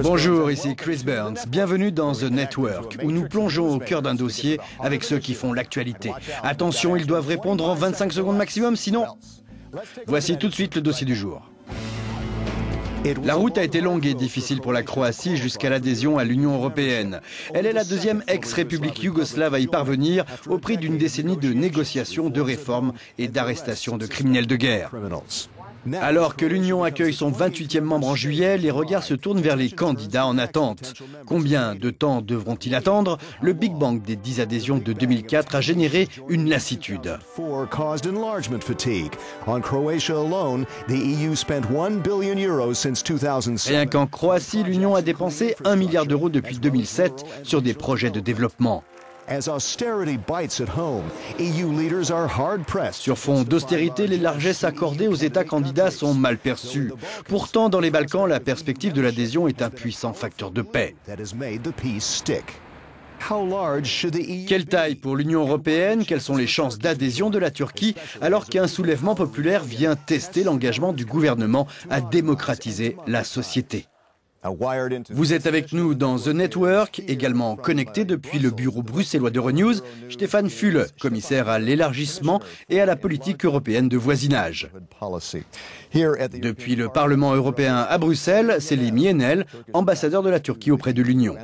Bonjour, ici Chris Burns. Bienvenue dans The Network, où nous plongeons au cœur d'un dossier avec ceux qui font l'actualité. Attention, ils doivent répondre en 25 secondes maximum, sinon... Voici tout de suite le dossier du jour. La route a été longue et difficile pour la Croatie jusqu'à l'adhésion à l'Union européenne. Elle est la deuxième ex-république yougoslave à y parvenir au prix d'une décennie de négociations, de réformes et d'arrestations de criminels de guerre. Alors que l'Union accueille son 28e membre en juillet, les regards se tournent vers les candidats en attente. Combien de temps devront-ils attendre? Le Big Bang des 10 adhésions de 2004 a généré une lassitude. Rien qu'en Croatie, l'Union a dépensé 1 milliard d'euros depuis 2007 sur des projets de développement. Sur fond d'austérité, les largesses accordées aux États candidats sont mal perçues. Pourtant, dans les Balkans, la perspective de l'adhésion est un puissant facteur de paix. Quelle taille pour l'Union européenne? Quelles sont les chances d'adhésion de la Turquie alors qu'un soulèvement populaire vient tester l'engagement du gouvernement à démocratiser la société? Vous êtes avec nous dans The Network, également connecté depuis le bureau bruxellois d'Euronews, Stéphane Füle, commissaire à l'élargissement et à la politique européenne de voisinage. Depuis le Parlement européen à Bruxelles, Selim Yenel, ambassadeur de la Turquie auprès de l'Union.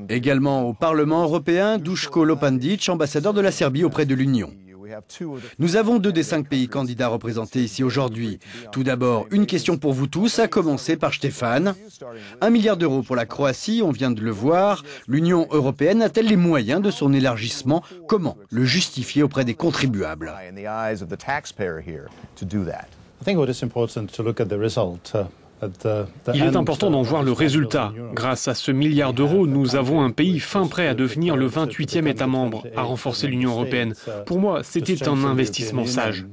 Également au Parlement européen, Duško Lopandić, ambassadeur de la Serbie auprès de l'Union. Nous avons 2 des 5 pays candidats représentés ici aujourd'hui. Tout d'abord, une question pour vous tous, à commencer par Stéphane. 1 milliard d'euros pour la Croatie, on vient de le voir. L'Union européenne a-t-elle les moyens de son élargissement? Comment le justifier auprès des contribuables? Il est important d'en voir le résultat. Grâce à ce milliard d'euros, nous avons un pays fin prêt à devenir le 28e État membre, à renforcer l'Union européenne. Pour moi, c'était un investissement sage.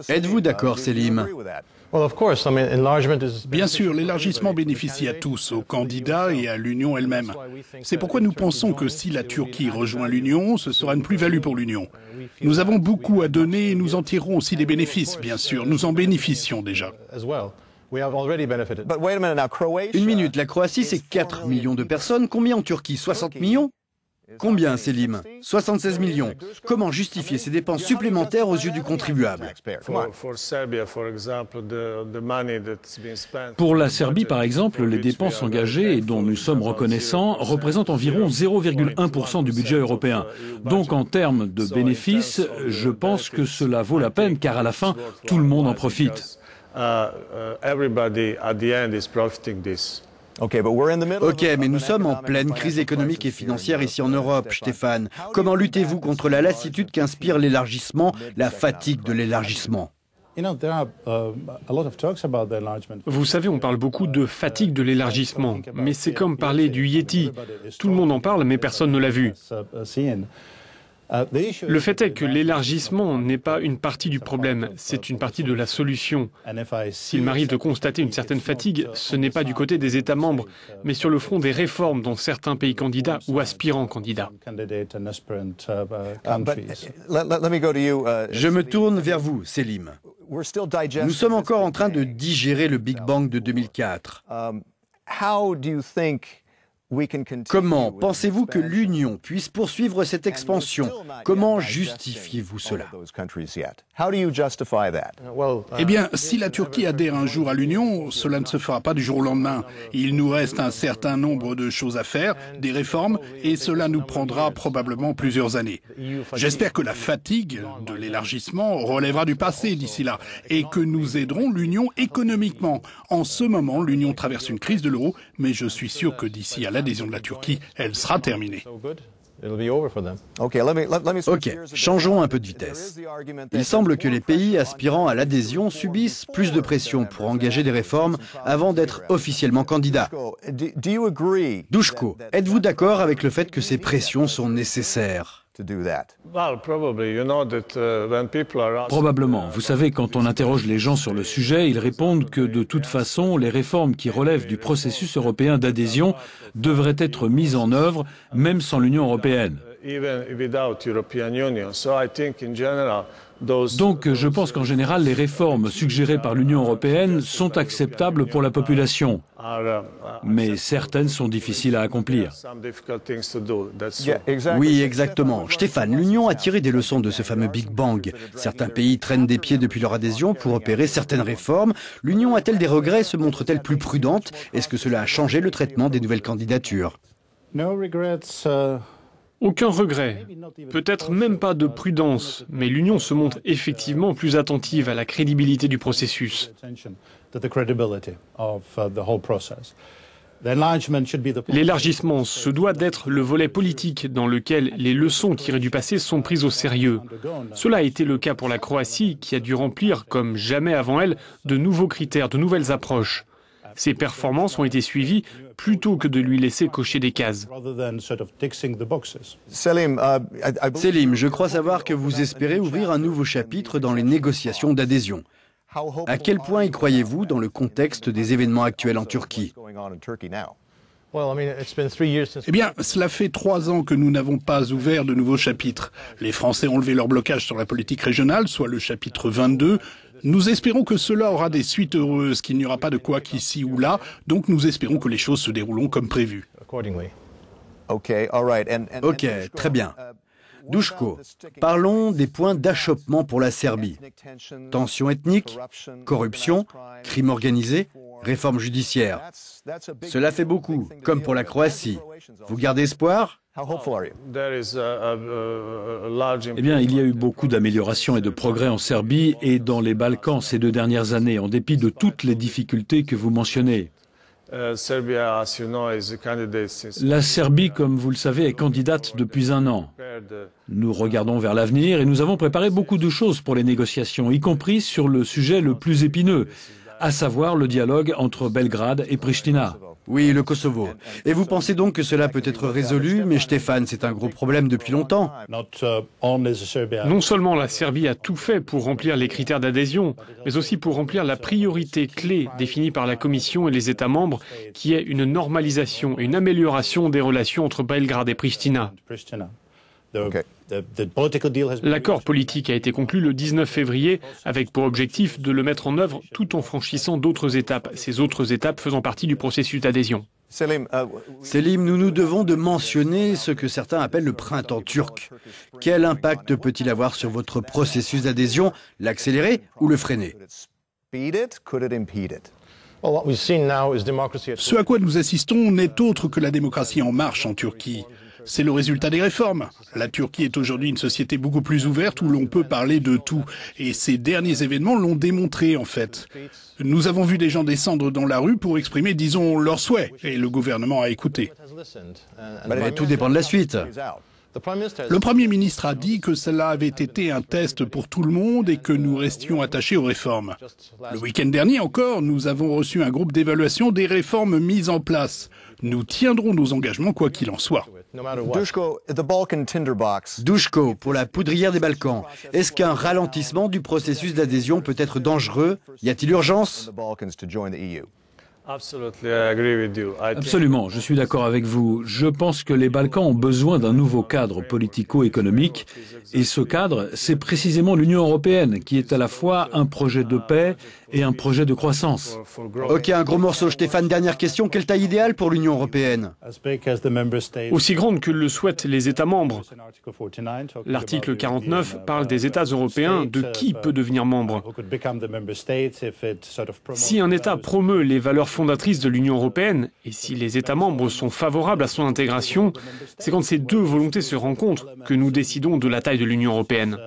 Êtes-vous d'accord, Selim? Bien sûr, l'élargissement bénéficie à tous, aux candidats et à l'Union elle-même. C'est pourquoi nous pensons que si la Turquie rejoint l'Union, ce sera une plus-value pour l'Union. Nous avons beaucoup à donner et nous en tirerons aussi des bénéfices, bien sûr. Nous en bénéficions déjà. Une minute, la Croatie, c'est 4 millions de personnes. Combien en Turquie? 60 millions? Combien, Selim? 76 millions. Comment justifier ces dépenses supplémentaires aux yeux du contribuable? Pour la Serbie, par exemple, les dépenses engagées et dont nous sommes reconnaissants représentent environ 0,1% du budget européen. Donc, en termes de bénéfices, je pense que cela vaut la peine, car à la fin, tout le monde en profite. Ok, mais nous sommes en pleine crise économique et financière ici en Europe, Stéphane. Comment luttez-vous contre la lassitude qu'inspire l'élargissement, la fatigue de l'élargissement? Vous savez, on parle beaucoup de fatigue de l'élargissement, mais c'est comme parler du Yéti. Tout le monde en parle, mais personne ne l'a vu. Le fait est que l'élargissement n'est pas une partie du problème, c'est une partie de la solution. S'il m'arrive de constater une certaine fatigue, ce n'est pas du côté des États membres, mais sur le front des réformes dans certains pays candidats ou aspirants candidats. Je me tourne vers vous, Selim. Nous sommes encore en train de digérer le Big Bang de 2004. Comment pensez-vous que l'Union puisse poursuivre cette expansion? Comment justifiez-vous cela? Eh bien, si la Turquie adhère un jour à l'Union, cela ne se fera pas du jour au lendemain. Il nous reste un certain nombre de choses à faire, des réformes, et cela nous prendra probablement plusieurs années. J'espère que la fatigue de l'élargissement relèvera du passé d'ici là, et que nous aiderons l'Union économiquement. En ce moment, l'Union traverse une crise de l'euro, mais je suis sûr que d'ici à l'adhésion de la Turquie, elle sera terminée. Ok, changeons un peu de vitesse. Il semble que les pays aspirant à l'adhésion subissent plus de pression pour engager des réformes avant d'être officiellement candidats. Duško, êtes-vous d'accord avec le fait que ces pressions sont nécessaires? Probablement. Vous savez, quand on interroge les gens sur le sujet, ils répondent que de toute façon, les réformes qui relèvent du processus européen d'adhésion devraient être mises en œuvre, même sans l'Union européenne. Donc je pense qu'en général, les réformes suggérées par l'Union européenne sont acceptables pour la population. Mais certaines sont difficiles à accomplir. Oui, exactement. Stéphane, l'Union a tiré des leçons de ce fameux Big Bang. Certains pays traînent des pieds depuis leur adhésion pour opérer certaines réformes. L'Union a-t-elle des regrets? Se montre-t-elle plus prudente? Est-ce que cela a changé le traitement des nouvelles candidatures? Aucun regret, peut-être même pas de prudence, mais l'Union se montre effectivement plus attentive à la crédibilité du processus. L'élargissement se doit d'être le volet politique dans lequel les leçons tirées du passé sont prises au sérieux. Cela a été le cas pour la Croatie qui a dû remplir, comme jamais avant elle, de nouveaux critères, de nouvelles approches. Ses performances ont été suivies plutôt que de lui laisser cocher des cases. Selim, je crois savoir que vous espérez ouvrir un nouveau chapitre dans les négociations d'adhésion. À quel point y croyez-vous dans le contexte des événements actuels en Turquie? Eh bien, cela fait 3 ans que nous n'avons pas ouvert de nouveaux chapitres. Les Français ont levé leur blocage sur la politique régionale, soit le chapitre 22. Nous espérons que cela aura des suites heureuses, qu'il n'y aura pas de couac ici ou là, donc nous espérons que les choses se dérouleront comme prévu. Ok, très bien. Duško, parlons des points d'achoppement pour la Serbie. Tensions ethniques, corruption, crime organisé, réforme judiciaire. Cela fait beaucoup, comme pour la Croatie. Vous gardez espoir? Eh bien, il y a eu beaucoup d'améliorations et de progrès en Serbie et dans les Balkans ces 2 dernières années, en dépit de toutes les difficultés que vous mentionnez. La Serbie, comme vous le savez, est candidate depuis 1 an. Nous regardons vers l'avenir et nous avons préparé beaucoup de choses pour les négociations, y compris sur le sujet le plus épineux, à savoir le dialogue entre Belgrade et Pristina. Oui, le Kosovo. Et vous pensez donc que cela peut être résolu, mais Stéphane, c'est un gros problème depuis longtemps. Non seulement la Serbie a tout fait pour remplir les critères d'adhésion, mais aussi pour remplir la priorité clé définie par la Commission et les États membres, qui est une normalisation et une amélioration des relations entre Belgrade et Pristina. L'accord politique a été conclu le 19 février avec pour objectif de le mettre en œuvre tout en franchissant d'autres étapes, ces autres étapes faisant partie du processus d'adhésion. Selim, nous nous devons de mentionner ce que certains appellent le printemps turc. Quel impact peut-il avoir sur votre processus d'adhésion? L'accélérer ou le freiner? Ce à quoi nous assistons n'est autre que la démocratie en marche en Turquie. C'est le résultat des réformes. La Turquie est aujourd'hui une société beaucoup plus ouverte où l'on peut parler de tout. Et ces derniers événements l'ont démontré, en fait. Nous avons vu des gens descendre dans la rue pour exprimer, disons, leurs souhaits. Et le gouvernement a écouté. Mais tout dépend de la suite. Le Premier ministre a dit que cela avait été un test pour tout le monde et que nous restions attachés aux réformes. Le week-end dernier encore, nous avons reçu un groupe d'évaluation des réformes mises en place. Nous tiendrons nos engagements quoi qu'il en soit. Duško, pour la poudrière des Balkans, est-ce qu'un ralentissement du processus d'adhésion peut être dangereux? Y a-t-il urgence? Absolument, je suis d'accord avec vous. Je pense que les Balkans ont besoin d'un nouveau cadre politico-économique et ce cadre, c'est précisément l'Union européenne qui est à la fois un projet de paix et un projet de croissance. Ok, un gros morceau. Stéphane, dernière question. Quelle taille idéale pour l'Union européenne? Aussi grande que le souhaitent les États membres. L'article 49 parle des États européens, de qui peut devenir membre. Si un État promeut les valeurs fondatrices de l'Union européenne, et si les États membres sont favorables à son intégration, c'est quand ces deux volontés se rencontrent que nous décidons de la taille de l'Union européenne.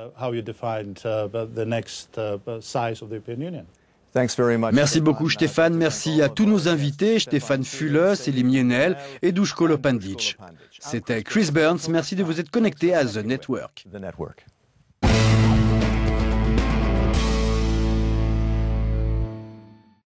Merci beaucoup Stéphane, merci à tous nos invités, Stéphane Füle, Selim Yenel et Duško Lopandić. C'était Chris Burns, merci de vous être connecté à The Network.